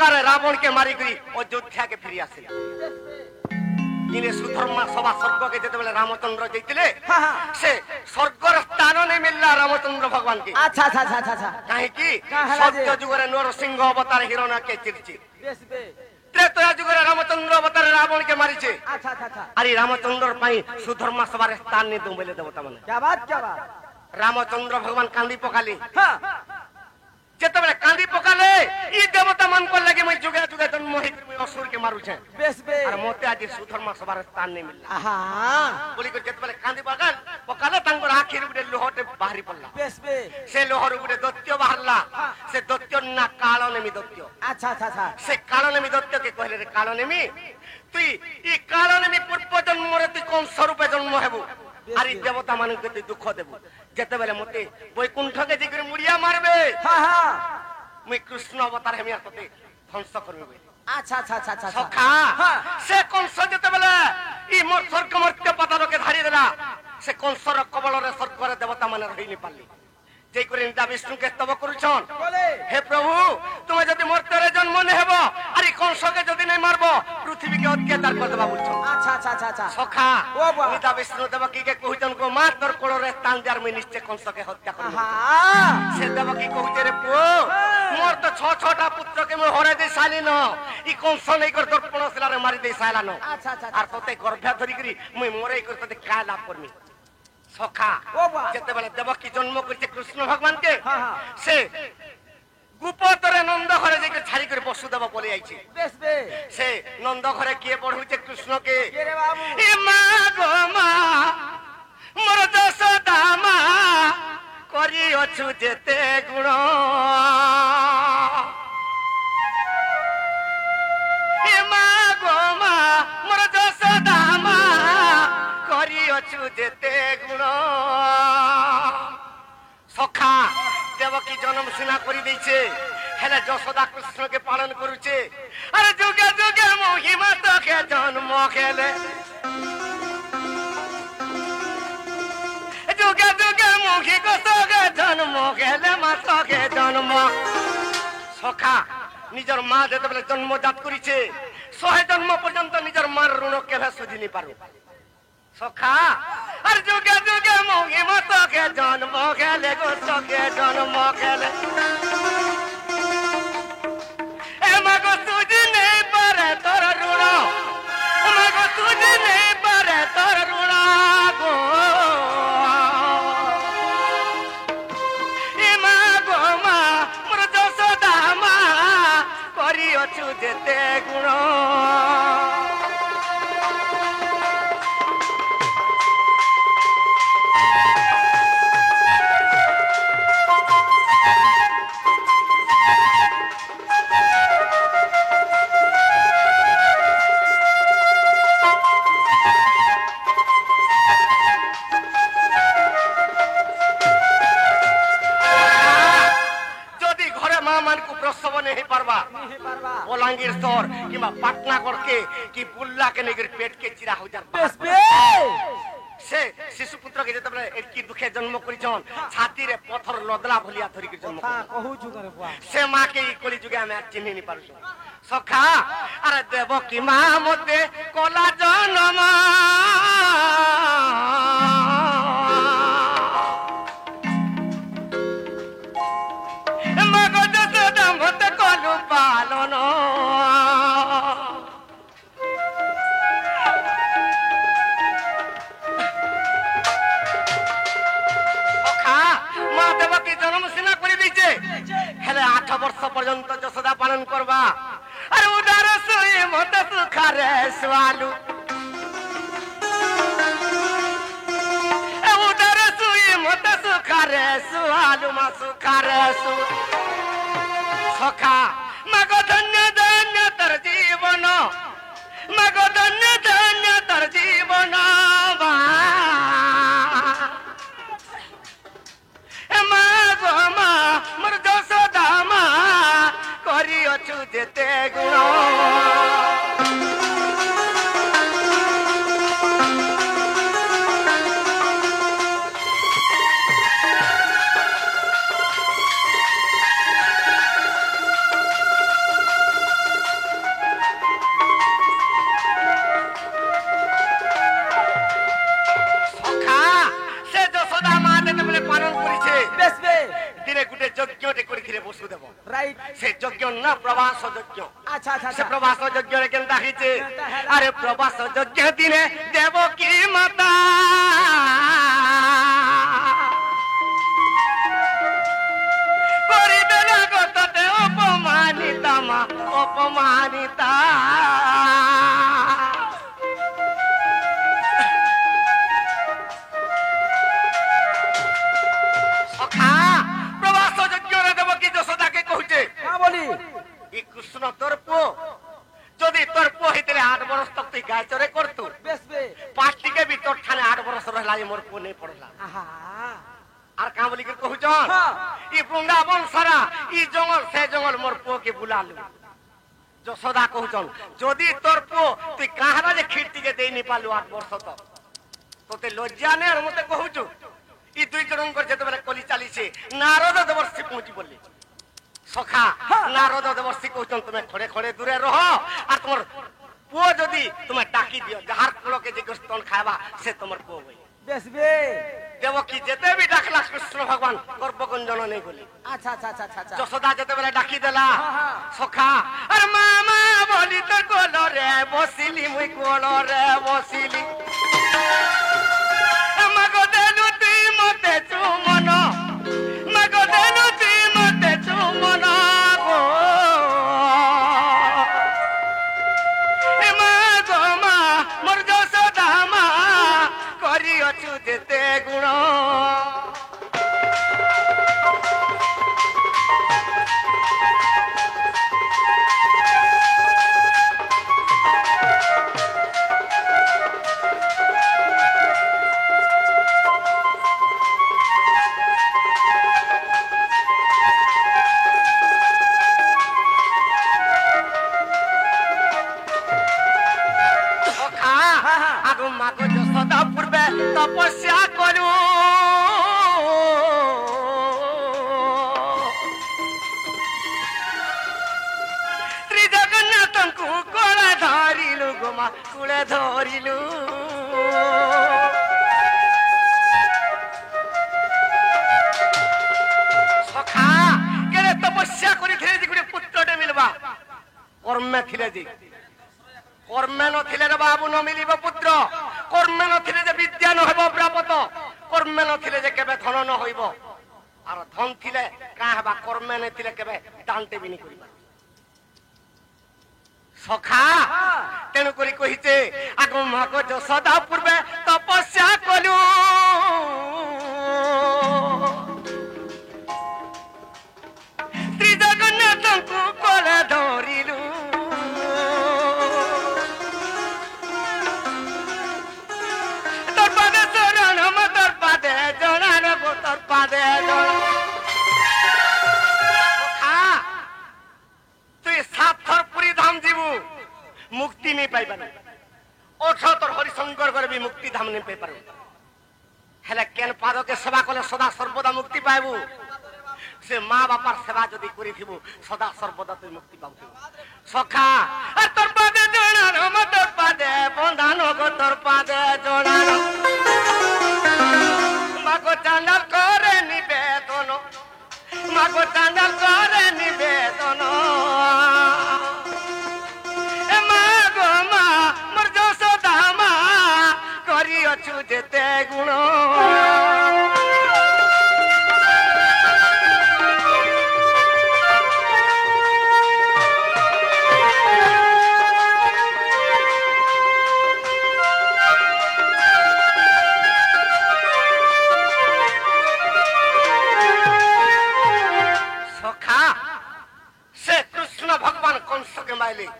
लंकारे रावण के मारी करी अयोध्या के फिरी आसिला जिने सुधर्मा सभा स्वर्ग के जेते बेले रामचंद्र जइतिले से स्वर्गर स्थान नहीं मिलला रामचंद्र भगवान के। अच्छा अच्छा अच्छा अच्छा काहे की सत्य जुगरे नरसिंह अवतार हिरणा के चिरची त्रेतया जुगरे रामचंद्र अवतार रावण के मारी छे। अच्छा अच्छा अच्छा अरे रामचंद्र पाई सुधर्मा सभा स्थान नहीं दो बेले देवता माने क्या बात रामचंद्र भगवान कांदी पकाली जेते बेले कांदी पकाले ई देवता मन को लगे मैं जुगे जुगे जन्म होई असुर के मारू छे बेस बे और मोते आज सुधर्मा सभा स्थान नहीं मिलला हां बोली को जेते बेले कांदी पकाले तांकर आखिर उडे लोहटे बाहरी पड़ला बेस बे से लोहर उडे दत्य बाहरला से दत्य ना कालो नेमी दत्य। अच्छा अच्छा अच्छा से कालो नेमी दत्य के कहले रे कालो नेमी तुई ई कालो नेमी पूर्व जन्म रे तू कोन स्वरूप जन्म हेबू अरे देवता मान के तू दुख देबू जेते बेले मते वैकुंठ के जिगर मुड़िया मारबे हां हां मैं कृष्ण अवतार हेमी आते ध्वंस करबे। अच्छा अच्छा अच्छा अच्छा सखा से कंस जेते बेले ई मोर स्वर्ग मर्त्य पतार के धारी देला से कंसर कबल रे स्वर्ग रे देवता माने रही नहीं पाली जय करे निता विष्णु के स्तव करूछन हे प्रभु तुमे जदी मर्त्य रे जन्म ने हेबो अरे कंस के जदी नहीं मारबो पृथ्वी के अत्याचार कर देबा बोलछन। अच्छा अच्छा अच्छा अच्छा सखा निता विष्णु देवकी के कहूछन को मार तोर कोड़ रे स्थान जार में निश्चय कंस के हत्या कर हां से देवकी कहूचे रे पो मोर तो 6-6टा पुत्र के मैं हरे दे साली न ई कंस नहीं कर तोर पणसला रे मारी दे साला न। अच्छा अच्छा आर तोते गर्भा धरी करी मैं मोरे कर तोते का लाभ करमी सखा जेते बेले देवकी जन्म करते कृष्ण भगवान के से गुपतरे नंद घरे जे छाड़ी कर वसुदेव बोले आइछे बेस बे से नंद घरे किए पढुचे कृष्ण के रे बाबू ए मां गो मां मोर जसोदा मां करी अछु जेते गुण ए मां गो मां मोर जसोदा मां करी अछु जेते गुण सखा देवकी जन्म सिना करी दैछे हेले जसोदा कृष्ण के पालन करूचे अरे जुगे जुगे महिमा तो के जन्म खेले जुगे जुगे मुखी को सगे जन्म खेले मात के जन्म सखा निजर मां जेते बेले जन्म जात करिছে 100 जन्म पर्यंत निजर मार ऋण केले सुझी नहीं पारो सखा अरे जुगे जुगे महिमा तो के जन्म खेले गो सगे जन्म खेले ए मगो तुझी नहीं पारे तोर ऋण मगो तुझी नहीं पारे तोर ऋण गो ए मगो मां मोर जसोदा मां करी अछु जेते गुण बलांगीर शहर कि पटना करके कि बुल्ला के निगर पेट के चिरा हो जा से शिशु पुत्र के जते एकी दुखे जन्म करिछन छाती रे पत्थर लदला भलिया धरि के जन्म कहू जुगरे बुआ से मां के कोली जुगे हम चिन्हि नहीं पारु सखा अरे देवकी मां मते कोला जन्म मगज सदा मते कोलु पालन हेले 8 वर्ष पर्यंत जसोदा पालन करबा अरे उदार सोई मत सुखारे स्वालू उदार सोई मत सुखारे स्वालू मा सुखारे सु सखा मगो धन्य धन्य तर जीवन मगो धन्य धन्य तर जीवन बा मागो मा मोर जसोदा मा करी अछु जेते गुण দিনে গোটে যজ্ঞଟେ କରିଥିଲେ বসুদেব রাইট সে যজ্ঞ না প্রবাস যজ্ঞ আচ্ছা আচ্ছা সে আচ্ছা প্রবাস যজ্ঞরে কেনতা হইছে আরে প্রবাস যজ্ঞ দিনে দেবকী মাতা করিদেলা গততে অপমানিতা মা অপমানিতা সখা প্রবাস যজ্ঞরে দেবকী যশোদাকে কହୁছে হ্যাঁ বলি ই কৃষ্ণ তোর পুଅ যদি তোর পুଅ হইলে 8 বরস তক তুই গায়ে চরে করতু বেশ বে পাঁচটিকে বি তোর ঠানে 8 বরস রহলা মোর পুଅ নেই পড়লা আহা আর কাঁ বলি কହୁছন হ্যাঁ। ই বৃন্দাবন সারা ই জঙ্গল সে জঙ্গল মোর পুଅ কে বুলালু যশোদা কହୁছন যদি তোর পুଅ তুই কাহারা যে খিড়তিকে দেই নি পালু 8 বর্ষ তো তোতে লজ্জা নে আর মতে কହୁছু ই দুই জনঙ্কর যেতবেলে কলি চালিছে নারদ দেবর্ষি পৌঁছি বললি সখা নারদ দেবর্ষি কହୁছন তুমি খড়ে খড়ে দূরে রহ আর তোমার পুଅ যদি তুমি ডাকি দিও যাহার কুলকে যে স্তন খাইবা সে তোমার পুଅ বই বেশ বে দেবকী যেতে বি ডাকলা কৃষ্ণ ভগবান গর্ভগঞ্জন নেই বলি আচ্ছা আচ্ছা আচ্ছা আচ্ছা যশোদা যেতেবেলে ডাকি দেলা হ্যাঁ। সখা আর মামা বলি তো কোলরে বসিলি মুই কোলরে বসিলি মাগো দেলু তুই মতে চুমন মাগো দেলু তুই মতে চুমন গো এ মা গো মা মোর যশোদা মা করিଅছু যেতে গুণ আগো মাগো যশোদা পূর্বে তপস্যা করু ত্রিজগন্নাথଙ୍କୁ কোলে ধরিলু গোমা কোলে ধরিলু সখা কেলে তপস্যা করিଥିଲେ যে গোটে পুত্রଟେ মিলবা কর্মে ଥିଲେ যে কর্মে নথিলে রে বাবু ন মিলিব পুত্র কর্মে নথিলে যে বিদ্যা ন হব প্রাপত কর্মে নথিলে যে কেবে ধন ন হইব আর ধন থিলে কা হবা কর্মে নথিলে কেবে দানতে বিনি করিবা সখা তেণু করি কহিছে আগো মাগো যশোদা পূর্বে তপস্যা কলু ত্রিজগন্নাথଙ୍କୁ কোলে ধরিলু তোর পাদে চরণ তোর পাদে জড়ার গো তোর পাদে তুই 7 থর পুরী ধাম যাবু মুক্তি নেই পাইবা না 8 তোর হরিশঙ্কর করে বি মুক্তি ধাম নেই পাই পারু হেলে কেন পাদকে সেবা কলে সদা সর্বদা মুক্তি পাইবু সে মা বাপার সেবা যদি করি থিবু সদা সর্বদা তুই মুক্তি পাবু সখা আর তোর পাদে জড়ানো তোর পাদে বন্ধানো গো তোর পাদে জড়ানো মাগো চান্দাল করে নিবেদন মাগো চান্দাল করে নিবেদন এ মা গো মা মোর যশোদা মা করিଅছু যেতে গুণ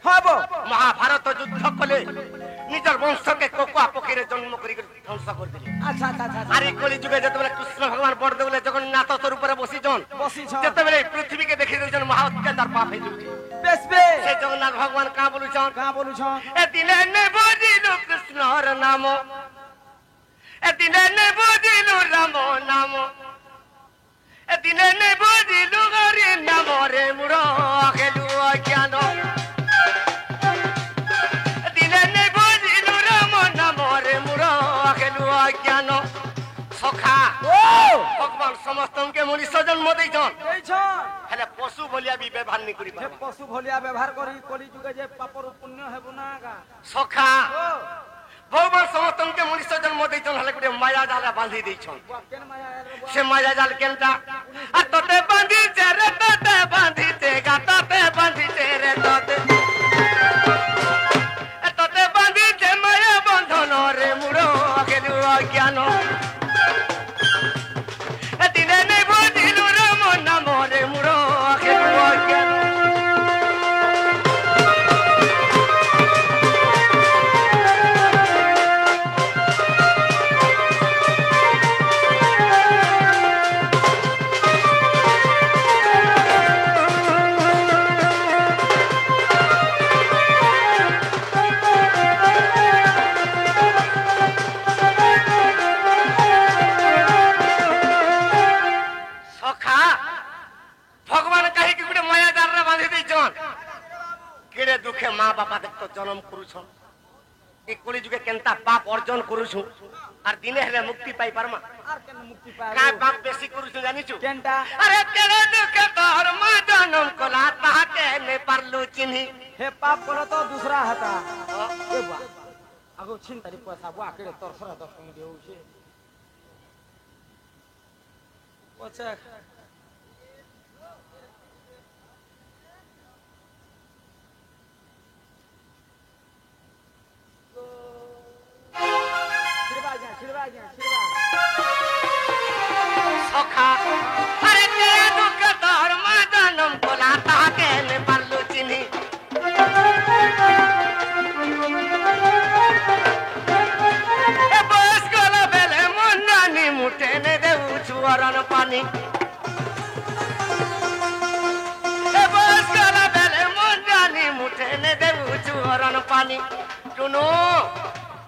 হব মহাভারত যুদ্ধ কলে নিজের বংশকে কোকুয়া পক্ষীরে জন্ম করি ধ্বংস করে দিলে আচ্ছা আচ্ছা আচ্ছা আর এই কলি যুগে যেতবেলে কৃষ্ণ ভগবান বড়দেউলে জগন্নাথ স্বরূপে বসিছন যেতবেলে পৃথিবীকে দেখি দেউছন মহা অত্যাচার পাপ হয়ে যাচ্ছে বেশ বে সে জগন্নাথ ভগবান কা বলুছন কা বলুছ এ দিনে নে বুঝিলু কৃষ্ণর নাম এ দিনে নে বুঝিলু রাম নাম এ দিনে নে বুঝিলু হরি নাম রে মুড় খেলু অজ্ঞান দিনে নে বুঝিলু রাম নাম রে মুড় খেলু অজ্ঞান সখা ও ভগবান সমস্ত ସମସ୍ତଙ୍କୁ ମଣିଷ ଜନ୍ମ ଦେଇଛନ୍ ଦେଇଛନ୍ ହେଲେ ପଶୁ ଭଳିଆ ବି ବ୍ୟବହାର ନି କରି ଯେ ପଶୁ ଭଳିଆ ବ୍ୟବହାର କରି କଲି ଯୁগে ଯେ ପାପରୁ ପୁଣ୍ୟ ହେବ ନା ଗା ସଖା ଓ ଭଗବାନ ସମସ୍ତଙ୍କୁ ମଣିଷ ଜନ୍ମ ଦେଇଛନ୍ ହେଲେ ଗୋଟେ ମାୟା ଜାଲ ବାନ୍ଧି ଦେଇଛନ୍ ବୁଆ କେନ ମାୟା ରେ ସେ ମାୟା ଜାଲ କେନ୍ତା ଆ ତତେ ବାନ୍ଧିଛେ ରେ ତତେ ବାନ୍ଧିଛେ ଗା ତତେ ବାନ୍ଧିଛେ ରେ ତତେ ତତେ ବାନ୍ଧିଛେ ମାୟା ବନ୍ଧନ ରେ ମୁଡ଼ ଖେଲୁ ଅଜ୍ଞାନ ଦିନେ ନେଇ ବୁଝିଲୁ ରେ ମୋ ନାମରେ ମୁଡ଼ ଖେଲୁ ଅଜ୍ଞାନ ସଖା ଭଗବାନ କାହିଁକି ଗୋଟେ ମାୟା ଜାଲରେ ବାନ୍ଧି ଦେଇଛନ୍ କେଡେ ଦୁଃଖେ ମା ବାପା ଦେଖ ଜନ୍ମ କରୁଛନ୍ ଏ କୋଳି ଯୁগে କେନ୍ତା ପାପ ଅର୍ଜନ କରୁଛୁ আর দিনে হেলে মুক্তি পাই পারমা আর কেন মুক্তি কা পাবো পাপ বেশি করুছু জানিছু কেনটা আরে কেড়ে দুঃখে তোর মা জনম কলা তাহাকে নে পারলু চিনি हे पाप करो तो दूसरा हता ए बुआ आगो छिन तारी पैसा बुआ केड़े तोर सरा 10 टका देउ छे ओछा সখা আরে কেড়ে দুঃখে তোর মা জনম কলা তাহাকে নে পারলু চিনি এ বয়স গলা বেলে মন নানি মুঠে নে দেউছু অরণ পানি এ বয়স গলা বেলে মন নানি মুঠে নে দেউছু অরণ পানি টুনু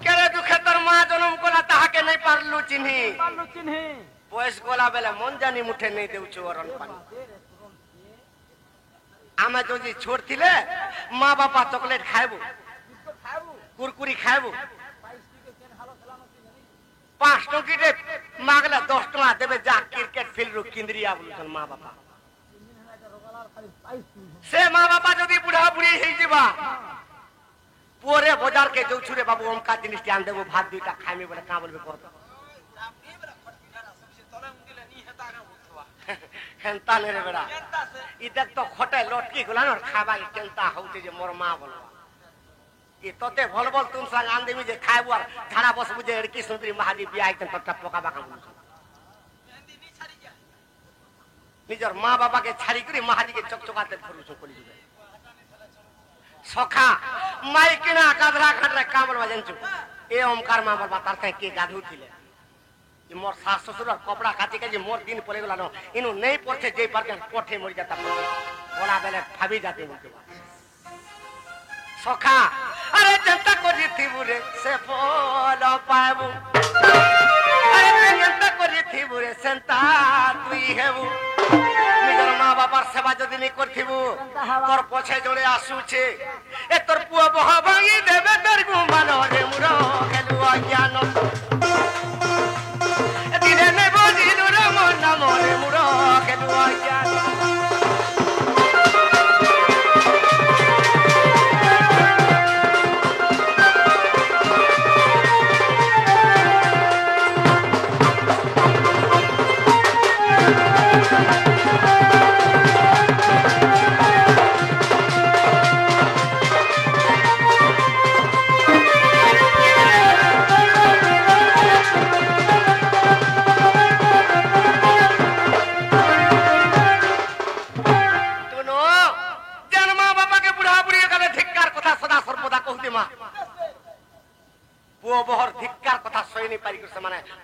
কেড়ে দুঃখে তোর মা জনম কলা তাহাকে নাই পারলু চিনি पालू चिन्हे বয়স গলা বেলে মন জানি মুঠে নেই দেউছু অরণ পানি আমি যদি ছোট থিলে মা বাবা চকলেট খাইবু इसको खाबू কুরকুরি খাইবু 22 के केन हालो खेलानो चिन्हे 5 টঙ্কিতে মাগলে 10 টাকা দেবে যা ক্রিকেট ফিল্ড রু কেন্দ্রিয়া বলছেন মা বাবা रोगालार खाली 22 সে মা বাবা যদি বুড়া বুড়ি হই যাবা পরে বাজার কে যৌছুরে বাবু অমকা জিনিস আন দেবো ভাত দুইটা খাইমি বলে কা বলবে কত হেনতা নে রে বেড়া ই দেখ তো খটে লটকি গুলা ন খাবা কেনতা হউছে যে মোর মা বলবা ই তোতে ভল ভল তুম সাং আন দেবি যে খাইবো আর ধারা বসবু যে এড়কি সুন্দরী মাহাদি বিয়া একদম তোটা পোকা বাকা বলছ নিজের মা বাবাকে ছাড়ি করে মাহাদিকে চকচকাতে ধরুছ কলি দিবে সখা মাই কিনা গাধরা খাটরে কামল বাজনছু এ ওমকার মা বাবা তার কাছে কে গাধু ছিলে যে মোর শাশ শ্বশুর কপড়া কাচি কাচি মোর দিন পড়ে গেল ইনু নেই পড়ছে যে পারকে পঠে মরি যাতা বলা বেলে ভাবি যাতে বলতে সখা আরে চিন্তা করি থিবুরে সে ফল পাবু আরে চিন্তা করি থিবুরে সেন্তা তুই হেবু নিজের মা বাবার সেবা যদি নি করথিবু তোর পছে জড়ে আসুছে এ তোর পুয়া বহা ভাঙি দেবে তোর গুমানো রে মুরো খেলু অজ্ঞান দিনে নে বুঝিলু রে মন নাম রে মুরো খেলু অজ্ঞান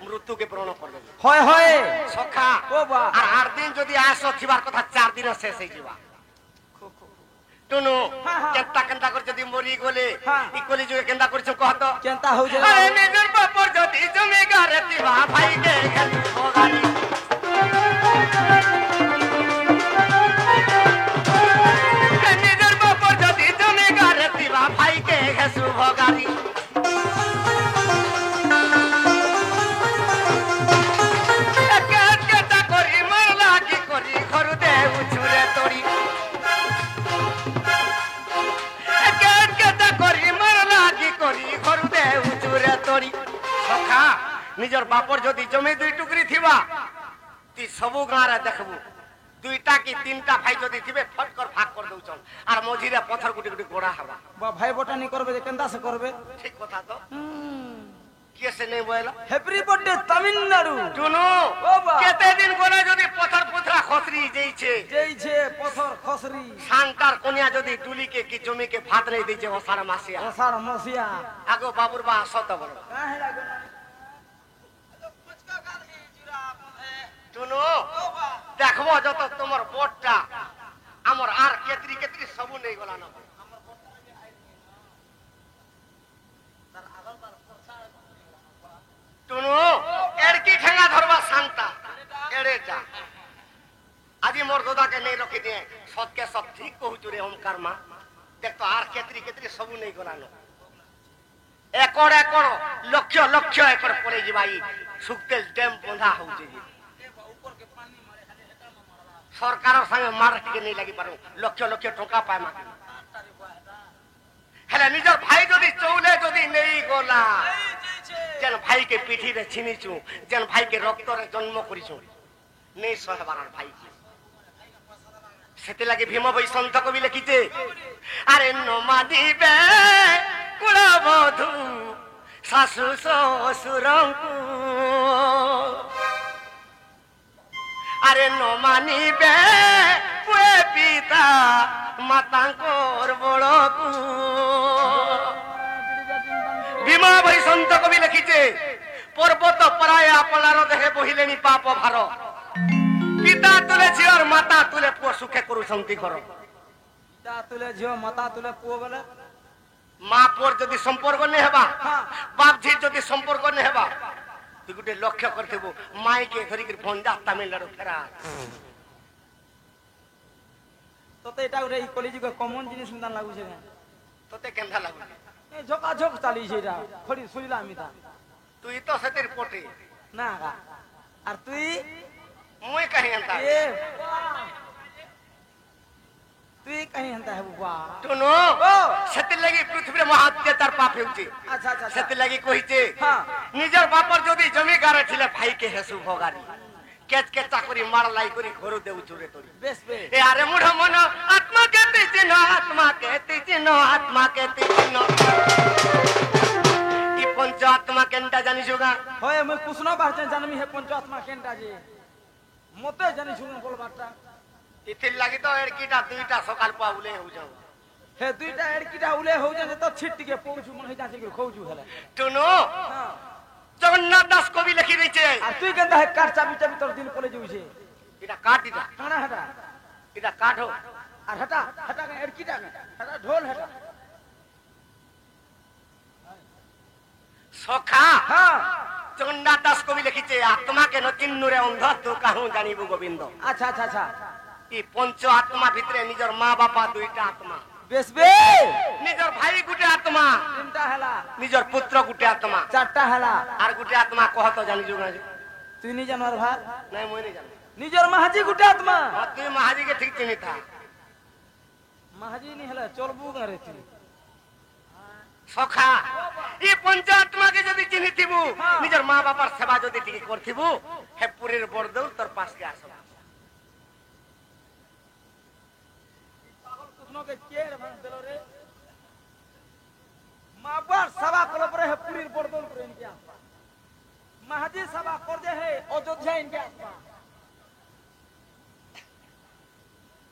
মৃত্যুকে বরণ করবে হয় হয় সখা ও বা আর 8 দিন যদি আসো থিবার কথা 4 দিন শেষ হই যাবা টুনু কেনতা কেনতা করে যদি মরি গলে ই কলি যুগে কেনতা করছ কহত কেনতা হউ যে আরে নিজের বাপর যদি জমি গারে দিবা ভাইকে খেলু ভগারি নিজের বাপর যদি জমি গারে দিবা ভাইকে খেসু ভগারি কেনতা করি মার নিজর বাপর যদি জমি দুই টুকরি থিবা তুই সবু গাঁরে দেখবু দুইটা কি তিনটা ভাই যদি থিবে ফটকর ভাগ করে দউছন আর মঝিরে পথর গুটি গুটি গোড়া হবা বা ভাই বটানি করবে যে কেন্দা সে করবে ঠিক কথা তো কে সে নেই বইলা হ্যাপি বার্থডে তামিলনাড়ু টুনু ও বা কেতে দিন গলে যদি পথর পুথরা খসরি যেইছে যেইছে পথর খসরি সাংকার কনিয়া যদি টুলিকে কি জমিকে ভাত নেই দিছে অসার মাসিয়া অসার মসিয়া আগো বাবুর বা আসত বলো কাহে লাগো টুনু দেখবো যত তোমার বোটটা আমার আর কেতরি কেতরি সবু নেই গলা না টুনু এড়কি ঠেঙ্গা ধরবা শান্তা এড়ে যা আজি মোর দাদাকে নেই রখি দিয়ে সৎকে সৎ ঠিক কহুচু রে ওমকার মা দেখতো আর কেতরি কেতরি সবু নেই গলানো একড় একড় লক্ষ লক্ষ একড় পড়ে যাবাই শুকতেল ড্যাম বন্ধা হচ্ছে সরকার সঙ্গে মার টিকে নেই লাগি পারু লক্ষ লক্ষ টঙ্কা পায় মা হ্যাঁ নিজের ভাই যদি চৌলে যদি নেই গলা যেন ভাইকে পিঠিরে ছিনিছু যেন ভাইকে রক্তরে জন্ম করিছু নেই সহবার ভাই সেতে লাগে ভীম বৈসন্ত কবি লিখিছে আরে নমা দিবে কুড়া বধূ শাশু শ্বশুরଙ୍କୁ আরে নমানিবে পুয়ে পিতা মাতাঙ্কর বড়কু ভীমা বৈসন্ত কবি লিখিছে পর্বত পরায় আপনার দেহে বহিলেনি পাপ ভার পিতা তুলে ঝিওর মাতা তুলে পুଅ সুখে করুছন্তি ঘর পিতা তুলে ঝিও মাতা তুলে পুଅ বলে মা পুଅর যদি সম্পর্ক নেই হেবা বাপ ঝি যদি সম্পর্ক নেই হেবা তুই গোটে লক্ষ্য করথিবু মাইকে ধরিকি ভঞ্জা তামিলনাড়ু ফেরা তোতে এটা গোটে এই কলিযুগে কমন জিনিস সুন্দর লাগুছে না তোতে কেন্ধা লাগু এই ঝোকাঝোক চালিছে এটা খড়ি শুইলা আমি তা তুই তো সেতের পটে না গা আর তুই মুই কাহি আনতা এ তুই কাহি হন্তা হেবু বা টুনু সেতে লাগি পৃথিবীর মহাত্যাচার পাপ হেউছি আচ্ছা আচ্ছা সেতে লাগি কইছে হ্যাঁ নিজের বাপর যদি জমি গারে ছিলে ভাইকে হেসু ভগারি কেচ কে চাকরি মার লাই করি ঘরু দেউ চুরে তোরি বেশ বেশ এ আরে মুঢ় মন আত্মা কেতে চিহ্ন আত্মা কেতে চিহ্ন আত্মা কেতে চিহ্ন ই পঞ্চ আত্মা কেনটা জানিছো গা হয় মই কুসনা বাহতে জানমি হে পঞ্চাত্মা কেনটা যে মতে জানি শুন বলবাটা ইতির লাগি তো এর কিটা দুইটা সকাল পাউলে হউ যাও হে দুইটা এড়কিটা উলে হউ যে তো ছিটকে পৌঁছু মনে হই যাচ্ছে কি খৌছু হেলে টুনু হ্যাঁ জগন্নাথ দাস কবি লিখি দিয়েছে আর তুই কেনটা হে কার চাবি চাবি তোর দিন পড়ে যাইছে এটা কাট এটা কানা হেটা এটা কাঠ হোক আর হেটা হেটা এড়কিটা হেটা ঢোল হেটা সখা হ্যাঁ জগন্নাথ দাস কবি লিখিছে আত্মাকে ন চিহ্নুরে অন্ধ তু কাহু জানিবু গোবিন্দ আচ্ছা আচ্ছা আচ্ছা ই পঞ্চ আত্মা ভিতরে নিজের মা বাপা দুইটা আত্মা বেশ বে নিজের ভাই গুটে আত্মা তিনটা হেলা নিজের পুত্র গুটে আত্মা চারটা হেলা আর গুটে আত্মা কহত জানিছু না তুই নি জানোর ভাই নাই মই নাই জানি নিজের মাহাজি গুটে আত্মা তুই মহাজিকে ঠিক চিনি থা মাহাজি নি হেলা চলবু গারে তুই সখা ই পঞ্চ আত্মাকে যদি চিনি থিবু নিজের মা বাবার সেবা যদি টিকে করথিবু হে পুরীর বড়দৌ তোর পাশকে আসবা পাগল কুসনকে কের ভাঙ দিল রে মাবার সভা কল পরে হে পুরীর বড়দল করে ইনকে আসবা মাহাজি সভা কর দে হে অযোধ্যা ইনকে আসবা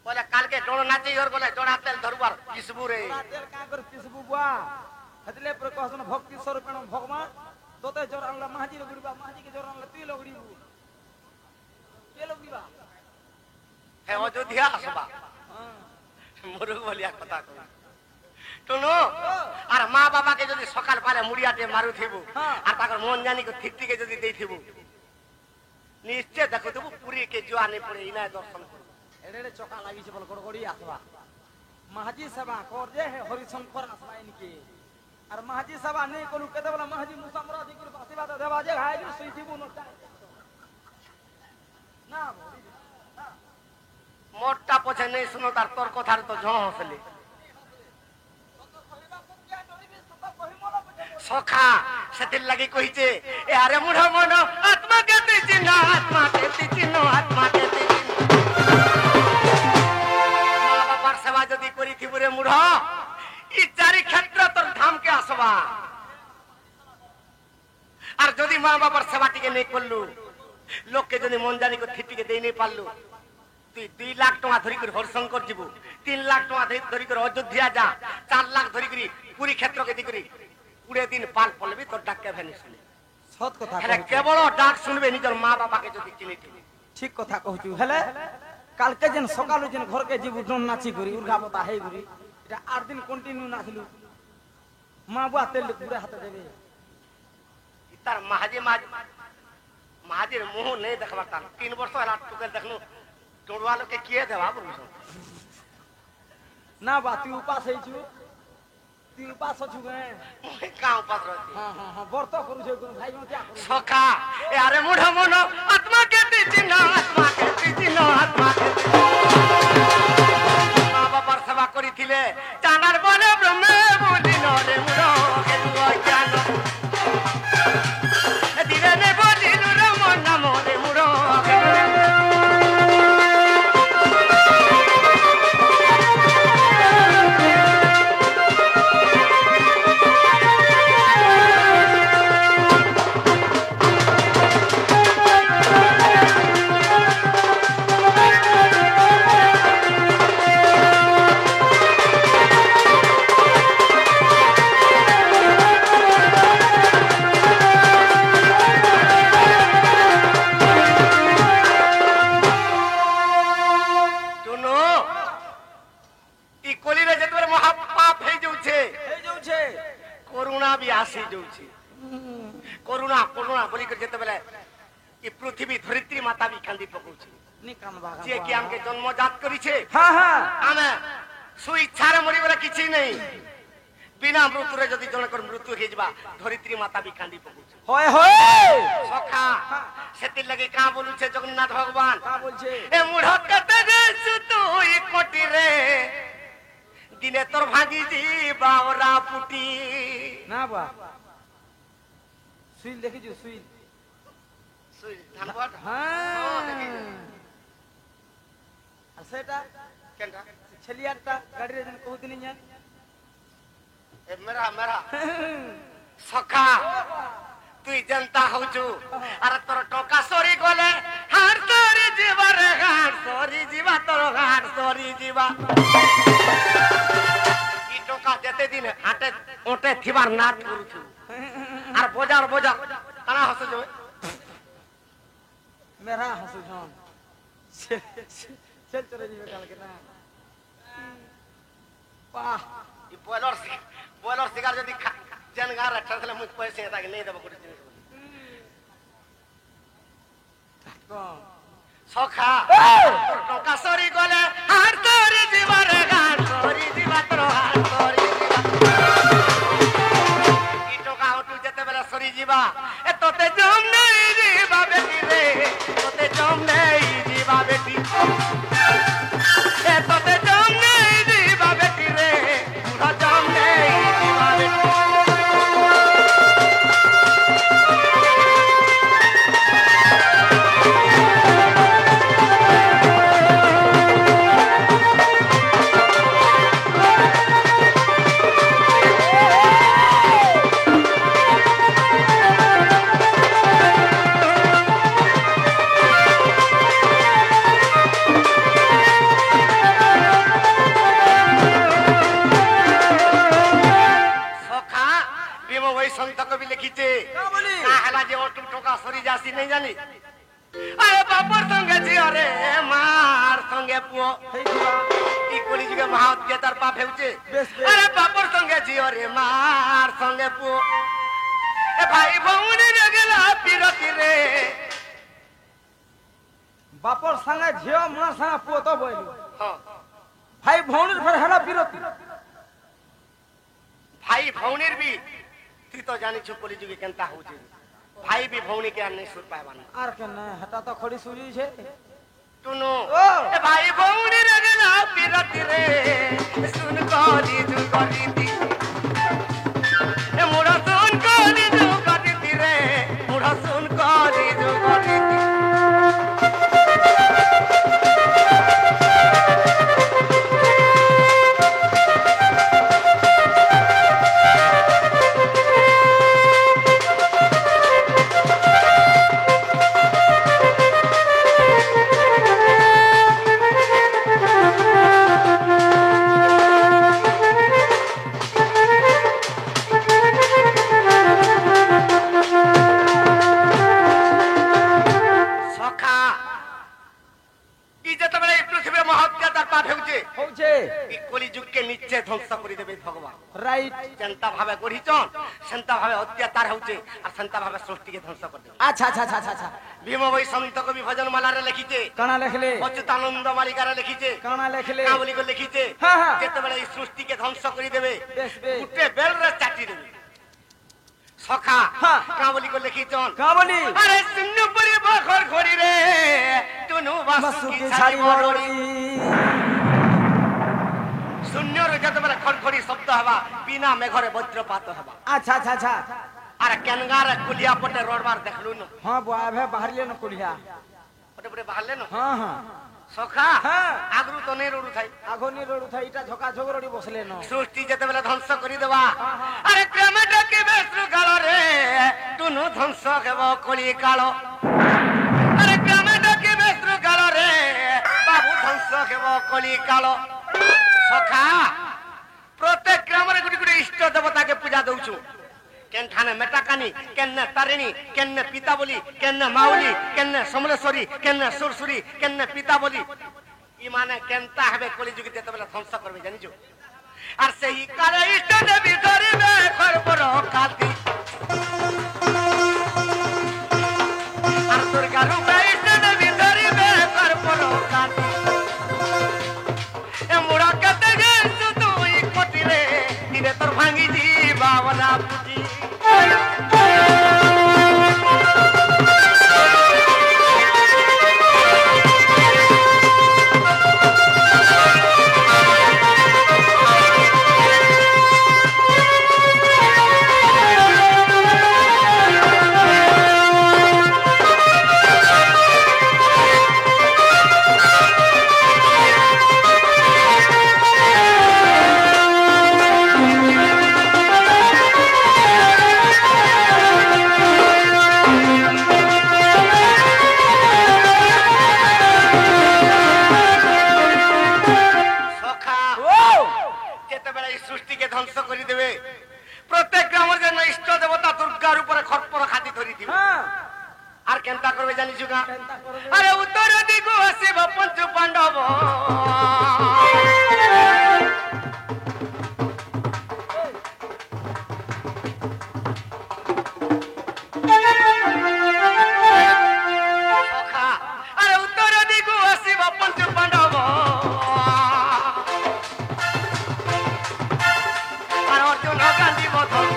বলে কালকে ডোড় নাচি ওর বলে ডোড়া তেল ধরবার কিসবু রে তেল কা করে পিসবু বুয়া হেতলে পরে কহসন ভক্তি স্বরূপণ ভগবান তোতে জোর আনলা মাহাজি লগড়িবা মাহাজি কে জোর আনলা তুই লগড়িবু কে লগড়িবা হে অযোধ্যা আসবা মুরুগ বলিয়া কথা কই টুনু আর মা বাবাকে যদি সকাল পালে মুড়িয়াতে মারু থিবু আর তাকর মন জানি কে ঠিকটিকে যদি দেই থিবু নিশ্চয় দেখো দেবু পুরী কে জোয়ানে পড়ে ইনা দর্শন করব এড়ে চকা লাগিছে বল গড়গড়ি আসবা মাহাজি সভা কর দে হে হরিশঙ্কর আসবা ইনকে আর মাহাজি সভা নেই কোন কেতে বলা মাহাজি মুসামরা দি করে আশীর্বাদ দেবা যে হাই সুই থিবু না মোটটা পছে নেই শুনো তার তোর কথার তো ঝ হসলে সখা সেতির লাগি কইছে এ আরে মুড়া মন আত্মা কে তুই চিহ্ন আত্মা কে তুই চিহ্ন আত্মা কে তুই চিহ্ন মা বাবার সেবা যদি করি থিবুরে মুড়া ই চারি ক্ষেত্র তোর ধামকে আসবা আর যদি মা বাবার সেবাটিকে নেই করলু লোককে যদি মন জানি করে থিপিকে দেই নেই পারলু তুই 2 লাখ টাকা ধরি করে হরশঙ্কর যাব 3 লাখ টাকা ধরি করে অযোধ্যা যা 4 লাখ ধরি করে পুরী ক্ষেত্রকে দি করে 20 দিন পাল পলবি তোর ডাককে ভেনি শুনে সৎ কথা হেলে কেবল ডাক শুনবে নিজের মা বাবাকে যদি চিনি ঠিক কথা কহছু হেলে কালকে যেন সকালে যেন ঘরকে জীবু ডন নাচি করি উর্গাবতা হেই করি এটা 8 দিন কন্টিনিউ নাচলু মা বুয়া তেল পুরে হাতে দেবে তার মাহাজির মুহ নেই দেখবার তার 3 বছর হলা টুকে দেখলু টোড়ুয়া লোকে কিয়ে দেবা বলছ না বা তুই উপাস হইছু তুই উপাস হছু গে কাউ পাস রতি হ্যাঁ হ্যাঁ হ্যাঁ ব্রত করুছ ভাই মন কি করু সখা এ আরে মুড়া মন আত্মা কে তুই চিহ্ন আত্মা কে তুই চিহ্ন আত্মা কে মা বাবার সেবা করিছিলে জানার বলে ব্রহ্মে বুঝিল রে মুড়ো কে তুই জ্ঞান দিলে নে বুঝিল রে মন নাম রে মুড়ো করুণা করুণা বলি করে যেতে বেলে এই পৃথিবী ধরিত্রী মাতা বি কান্দি পকাউছে যে কি আমকে জন্মজাত করিছে আমি সুইচ্ছারে মরিবার কিছু নেই বিনা মৃত্যুরে যদি জনকর মৃত্যু হয়ে যাবা ধরিত্রী মাতা বি কান্দি পকাউছে হয় হয় সখা সেতির লাগি কা বলুছে জগন্নাথ ভগবান কা বলছে এ মুঢ়কতে দেছু তুই কোটি রে দিনে তোর ভাগি যাবা ওরা পুটি না বা সুইল দেখিছো সুইল সুইল ধানবাট হ্যাঁ আর সেটা কেনটা ছেলিয়ারটা গাড়িরে যেন কহুতিনি জান এ মেরা সখা তুই জনতা হউছু আর তোর টকা সরি গলে হার সরি জীবা রে হার সরি জীবা তোর হার সরি জীবা ই টকা যেতে দিন হাটে ওটে থিবার নাট করুছু আর বাজার কানা হসে যাবে মেরা হাসু জন চল চলে যাবে কালকে না বাহ ই বয়লার শিকার যদি জেন গা রাখা তাহলে মুখ পয়সা তাকে নেই দেব করে জিনিস সখা তোর টকা সরি গলে আর তোর জীবনে গান সরি জীবা তোর হার সরি জীবা ই টকা উঠু যেতে বেলা সরি জীবা এ তোতে জম নেই জীবা বেটি রে তোতে জম নেই জীবা বেটি এ তোতে জম নেই জীবা বেটি রে মুড়া জম নেই জীবা বেটি नहीं जानी अरे बापर संगे झियो रे मार संगे पुओ ई कोली जुगे महात के तार पाप हेउचे अरे बापर संगे झियो रे मार संगे पुओ ए भाई भौणी रे गेला पिरती रे बापर संगे झियो मार संगे पुओ तो बोलू हां भाई भौणी फिर हेला पिरती भाई भौणीर भी तू तो जानी छु कोली जुगे केनता होउचे भाई भी भौणी के नहीं सुन पाएबान आर के न हटा तो खड़ी सुजी छे तुनो ए भाई भौणी रे गेला पिरती रे सुन कोली जु कोली दी ए मोरा सुन कोली जु হচ্ছে হচ্ছে এই কলি যুগকে নিচে ধ্বংস করে দেবে ভগবান। রাইট যেন্তা ভাবে গড়িছন সেন্তা ভাবে অত্যাচার হচ্ছে আর সেন্তা ভাবে সৃষ্টিকে ধ্বংস করে দেবে। আচ্ছা আচ্ছা আচ্ছা আচ্ছা ভীম বই সন্ত কবি ভজন মালারে লিখিছে, কানা লেখলে অচ্যুতানন্দ মালিকারে লিখিছে, কানা লেখলে কাবুলিকে লিখিছে। হ্যাঁ, হ্যাঁ। যেতেবেলে এই সৃষ্টিকে ধ্বংস করে দেবে বেশ, বেশ। উঠে বেলরে চাটি দেবে। সখা হ্যাঁ। কাবুলিকে লিখিছন, কাবলি আরে শূন্য পরি বখর ঘড়ি রে তুনু বাসুকি বাসুকি ছাড়ি ছাড়ি বড়ি। বড়ি শূন্যর যেতেবেলে খড়খড়ি শব্দ হবা বিনা মেঘরে বজ্রপাত হবা। আচ্ছা আচ্ছা আচ্ছা আর কেনগার কুলিয়া পটে রোডবার দেখলু না হ্যাঁ বুয়া ভে বাহারিলে না কুলিয়া পটে পটে বাহারলে না হ্যাঁ হ্যাঁ সখা হ্যাঁ। আগরু তো নেই রোডু থাই আগুনি রোড উঠাই এটা ঝোকা ঝগড়ি বসলে না সৃষ্টি যেতেবেলে ধ্বংস করি দেবা। আরে প্রেমে ডাকি বেশ্রু কাল রে টুনু ধ্বংস হেব কলি কাল। আরে প্রেমে ডাকি বেশ্রু কাল রে বাবু ধ্বংস হেব কলি কাল। সখা প্রত্যেক গ্রামের গুটি গুটি ইষ্ট দেবতাকে পূজা দৌছু। কেনখানে মেটাকানি, কেন্নে তারিণী, কেন্নে পিতা বলি, কেন্নে মাউলি, কেন্নে সমলেশ্বরী, কেন্নে সুরসুরি, কেন্নে পিতা বলি। ই মানে কেনতা হবে কলিযুগে যেতেবেলে ধ্বংস করবে জানিছো। আর সেই কালে ইষ্ট দেবী ধরিবে খরবর কাতি। আর দুর্গা রূপে ইষ্ট দেবী ধরিবে খরবর কাতি। এ মুড়া কেতে গেছু তুই কটিরে দিনে তোর ভাঙি দিবা বলা পুজি। সখা যেতেবেলে এই সৃষ্টিকে ধ্বংস করে দেবে। প্রত্যেক গ্রামের জন্য ইষ্ট দেবতা দুর্গার উপরে খড়পর খাতি ধরি দিবে। হ্যাঁ আর কেনতা করবে জানিছু না? কেনতা করবে? আরে উত্তর দিগু আসিব পঞ্চু পাণ্ডব। সখা, আরে উত্তর দিগু আসিব পঞ্চু পাণ্ডব। আর অর্জুন কান্দিব ধর।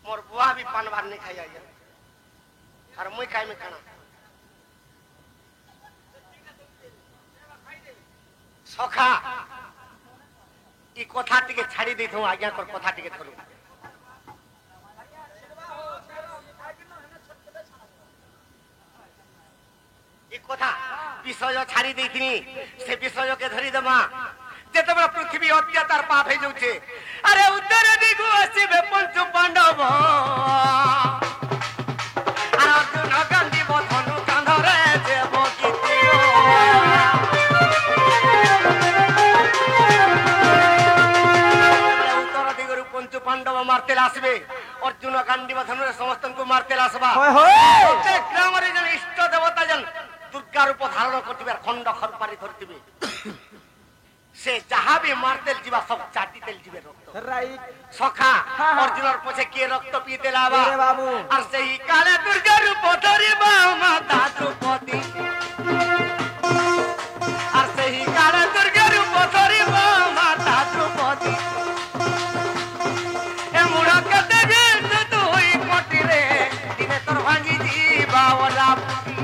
মোর বুয়া भी पान भार नहीं खाई आया और मुई खाई में खाना। सखा ई कथा टिके छाड़ी दी थू आज्ञा कर कथा टिके धरू। ई कथा विषय छाड़ी देथिनी से विषय के धरी देमा। যেতেবেলে পৃথিবী অত্যাচার পাপ হয়ে যাচ্ছে। আরে উত্তর দিগু আসিবে পঞ্চু পাণ্ডব। আর অর্জুন কান্দিব ধনু কাঁধরে দেব কীর্তিব। উত্তর দিগরু পঞ্চু পাণ্ডব মারতে আসবে। অর্জুন কান্দিব ধনুরে সমস্তଙ୍କୁ মারতে আসবা। হয় হয় প্রত্যেক গ্রামের যেন ইষ্ট দেবতা যেন দুর্গা রূপ ধারণ করতে খন্ড খরপারি ধরতে সে যাহা বি মারতেল যা সব চাটিতেল যাবে রক্ত। রাইট সখা হ্যাঁ। অর্জুনের পছে কে রক্ত পিতে লাবা। রে বাবু আর সেই কালে দুর্গা রূপ ধরিবা মাতা দ্রৌপদী। আর সেই কালে দুর্গা রূপ ধরিবা মাতা দ্রৌপদী। এ মুড়া কেতে গেছু তুই কটিরে দিনে তোর ভাঙি দিবা ওলা পুতি।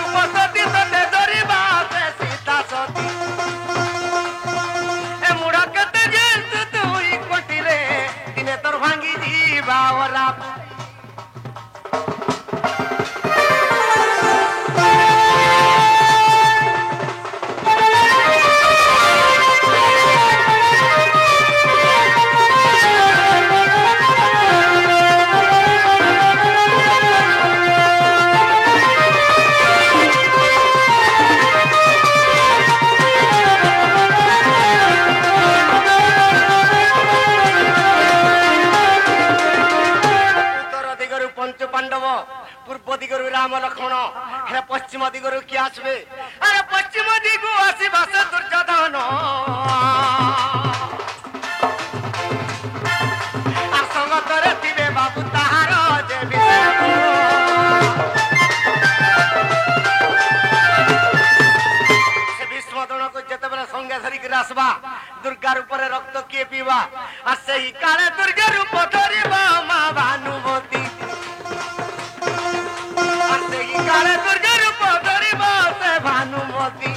রূপ সতী তোতে ধরিবা সে সীতা সতী এ মুড়া কেতে যেতু তুই কোটিরে দিনে তোর ভাঙ্গি ଯିବା ওরা पूर्व दिगरु राम लक्ष्मण हे पश्चिम दिगरु किए आसबे अरे पश्चिम दिगु आसीबा से दुर्योधन आ संगतरे थिबे बाबू ताहार जे से विष्णुदन को जते बेला संगे धरि के आसबा दुर्गा रूप रे रक्त किए पीवा आ सेही काले दुर्गा रूप धरिबा मा भानुमती काले दुर्गा रूप धरिबा से भानुमती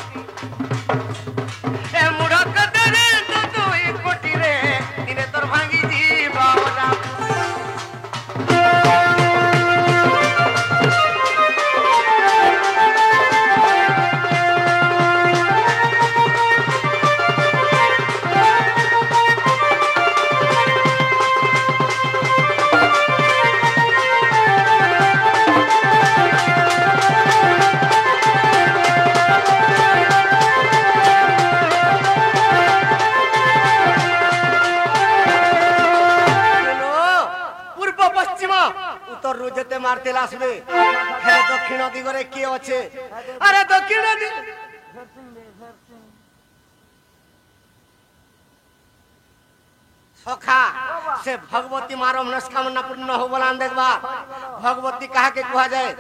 ए मुड़क दे तू कोटी रे दिने तोर भांगी जीवा ओला যেতে মারতে আসবে দক্ষিণ দিগরে কি আছে আরে দক্ষিণ দিগ সখা সে ভগবতী মার মনস্কামনা পূর্ণ হো বলান দেখবা ভগবতী কাহাকে কুয়া যায়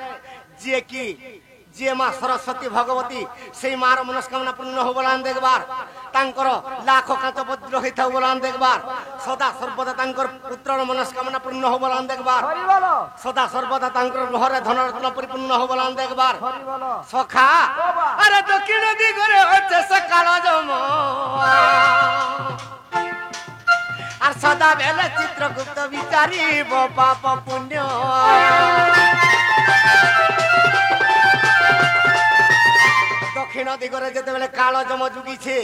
যে কি যে মা সরস্বতী ভগবতী সেই মার মনস্কামনা পূর্ণ হো বলান দেখবার তাঙ্কর লাখ কাঁচ বজ্র হইথাও বলান দেখবার সদা সর্বদা তাঙ্কর পুত্রর মনস্কামনা পূর্ণ হো বলান দেখবার সদা সর্বদা তাঙ্কর ঘরে ধনরত্ন পরিপূর্ণ হো বলান দেখবার সখা আরে দক্ষিণ দিগরে হচ্ছে সকাল জম আর সদা বেলে চিত্রগুপ্ত বিচারিব পাপ পুণ্য দক্ষিণ দিগরে যেতে বেলে কাল জম যুগিছে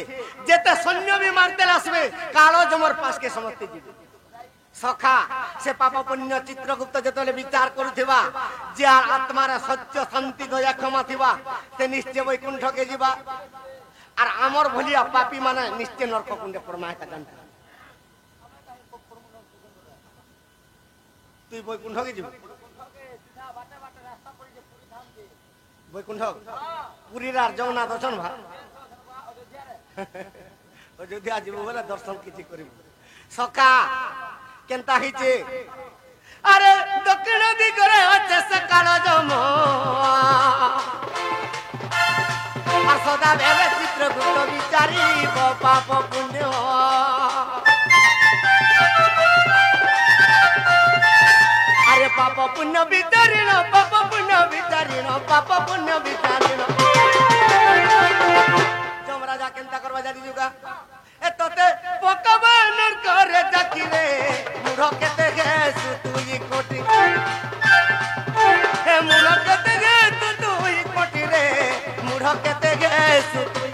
যেতে সৈন্য বি মারতে আসবে কাল জমর পাশকে সমস্তে ଯିବେ সখা সে পাপ পুণ্য চিত্রগুপ্ত যেতলে বিচার করুথিবা যে আত্মার সত্য শান্তি দয়া ক্ষমা থিবা সে নিশ্চয় বৈকুণ্ঠকে ଯିବା আর আমর ভলিয়া পাপী মানে নিশ্চয় নরক কুণ্ডে পরমা এটা জানতে তুই বৈকুণ্ঠকে ଯିବୁ বৈকুণ্ঠ পুরীর আর জগন্নাথ অছন ভা অযোধ্যা যাব বলে দর্শন কিছু করিব সখা কেনতা হইছে আরে দক্ষিণ দিগরে আছে সকাল জম আর সদা বেলে চিত্রগুপ্ত বিচারিব পাপ পুণ্য আরে পাপ পুণ্য বিচারিণ পাপ পুণ্য বিচারিণ পাপ পুণ্য বিচারিণ যমরাজা কেনতা করবা জানি যুগা এ তোতে পকাবান করে জাকিরে মুড় কেতে গেছু তুই কোটি হে মুড় কেতে গেছু তুই কোটি রে মুড় কেতে গেছু তুই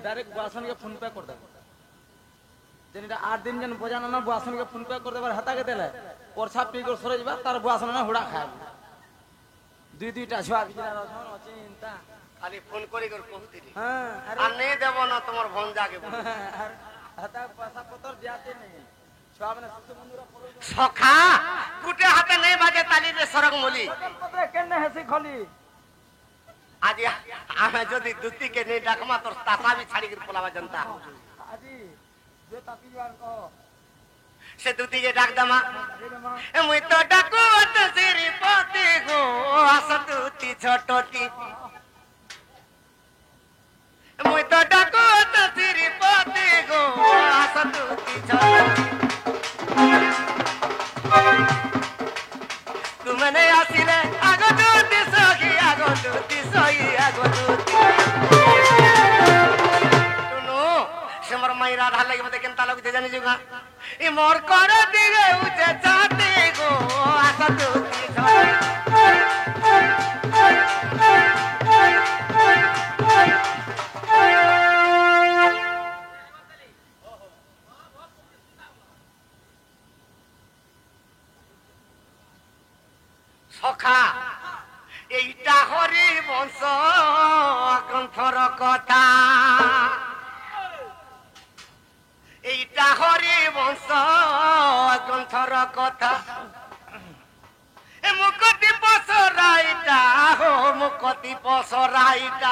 डायरेक्ट बुआसन के फोन पे कर दे जेनटा 8 दिन जन बजाना ना बुआसन के फोन पे कर देबार हता के देले परछा पी कर सरे जबा तार बुआसन ना हुड़ा खाए দুই দুইটা ছুয়া বিজরা রছন চিন্তা খালি ফোন করে করে কহুতিলি হ্যাঁ আর নেই দেব না তোমার ভঞ্জাকে বলে আর হাতা পয়সা পত্র দিয়াতে নেই ছুয়া মানে শিশু বন্ধুরা পড়ো সখা গুটে হাতে নেই বাজে তালি রে সরগ মলি পত্র কেনে হেসি খলি আজ আমি যদি দুতিকে নেই ডাকমা তোর তাতা বি ছাড়ি করে পলাবা জনতা আজি যে তাপি যান কো সে দুতিকে ডাক দামা মুই তো ডাকু তো সিরি পতি গো আস দুতি ছোটতি মুই তো ডাকু তো সিরি পতি গো আস দুতি ছোটতি তুমনে আসিলে আগ দুতি সহি আগ দুতি সহি আগ দুতি শুনো সে মোর মাইরা ঢাল লাগি মতে কেনতা লাগতে জানি জুগা ই মোর করে দিগে উচে চাতে গো আস দুতি সখা এইটা হরি বংশ গ্রন্থর কথা এইটা হরি বংশ গ্রন্থর কথা এ মুকতি পসরাইটা হো মুকতি পসরাইটা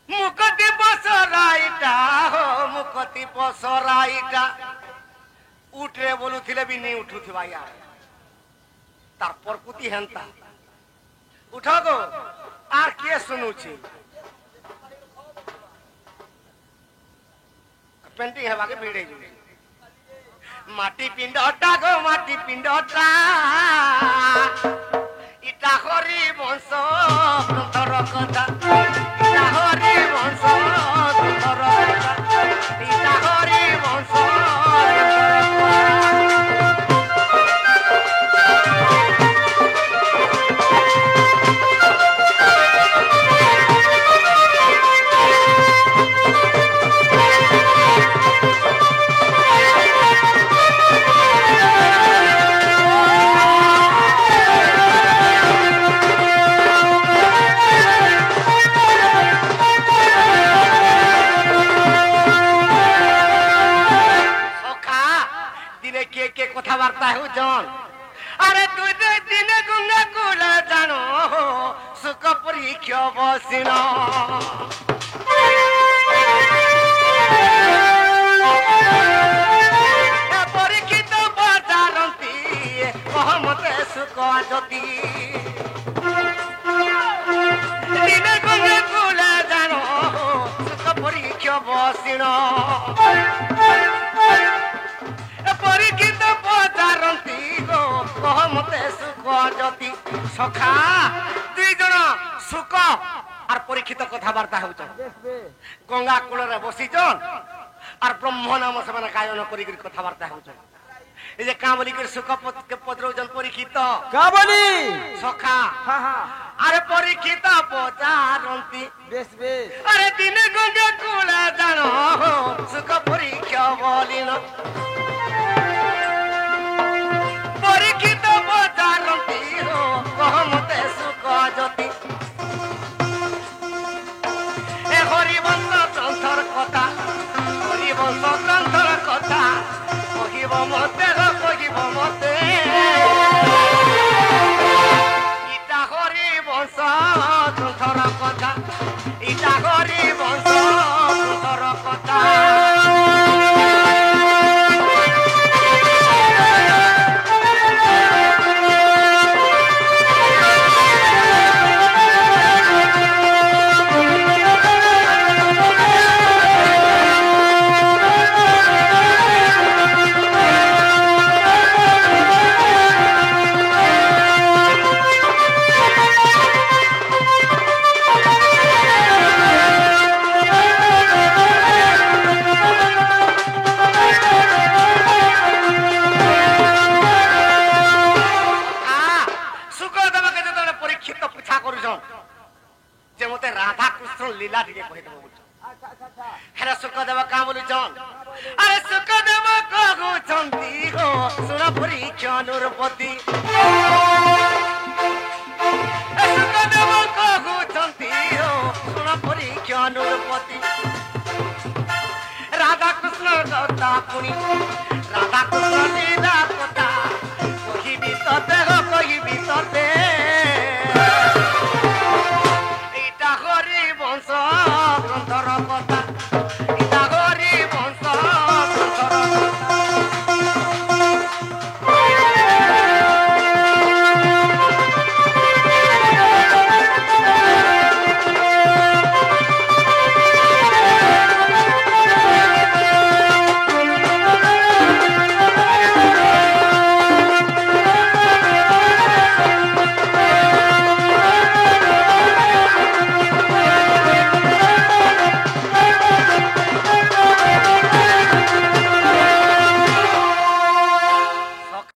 মুকতি পসরাইটা হো মুকতি পসরাইটা উঠে বলুଥିଲେ বি নেই উঠুথিবা ইয়ার তারপর কুতি হেনতা উঠো গো আর কে শুনুছি পেন্টিং হেবাকে ভিড়ে যাবে মাটি পিণ্ডটা গো মাটি পিণ্ডটা ইটা হরি বংশ গ্রন্থর কথা ইটা হরি বংশ গ্রন্থর কথা ইটা হরি বংশ কথাবার্তা হুজন আরে তুই দিনে গুঙ্গা কুলে জানো সুখ পরীক্ষা বসিন পরীক্ষিত বাজারন্তি মহমতে সুখ জ্যোতি দিনে গুঙ্গা কুলে জানো সুখ পরীক্ষা বসিন পরীক্ষিত পচারন্তি গো কহমতে সুখ জ্যোতি সখা দুই জন সুখ আর পরীক্ষিত কথাবার্তা হউছন গঙ্গা কূଳରେ বসিছন আর ব্রহ্ম নাম সেমানে গায়ন করি কথাবার্তা হউছন এই যে কাবলি করে সুখ পদরৌছন পরীক্ষিত কাবলি সখা আরে পরীক্ষিত পচারন্তি বেশ বেশ আরে দিনে গঙ্গা কূলে জানো সুখ পরীক্ষা বলিন পরীক্ষিত পচারন্তি হো কহমতে সুখ জ্যোতি এ হরিবংশ গ্রন্থর কথা হরিবংশ গ্রন্থর কথা কহিব মতে কহিব মতে ইটা হরিবংশ গ্রন্থর কথা ইটা হরিবংশ গ্রন্থর কথা লীলা টিকে কহিদেব বলছ হেরা সুখদেব কাঁ বলুছন আরে সুখদেব কহুছন্তি গো সুর পরীক্ষণুর পতি কথা শুনি রাধা কৃষ্ণ লীলা কথা কহিবি ততে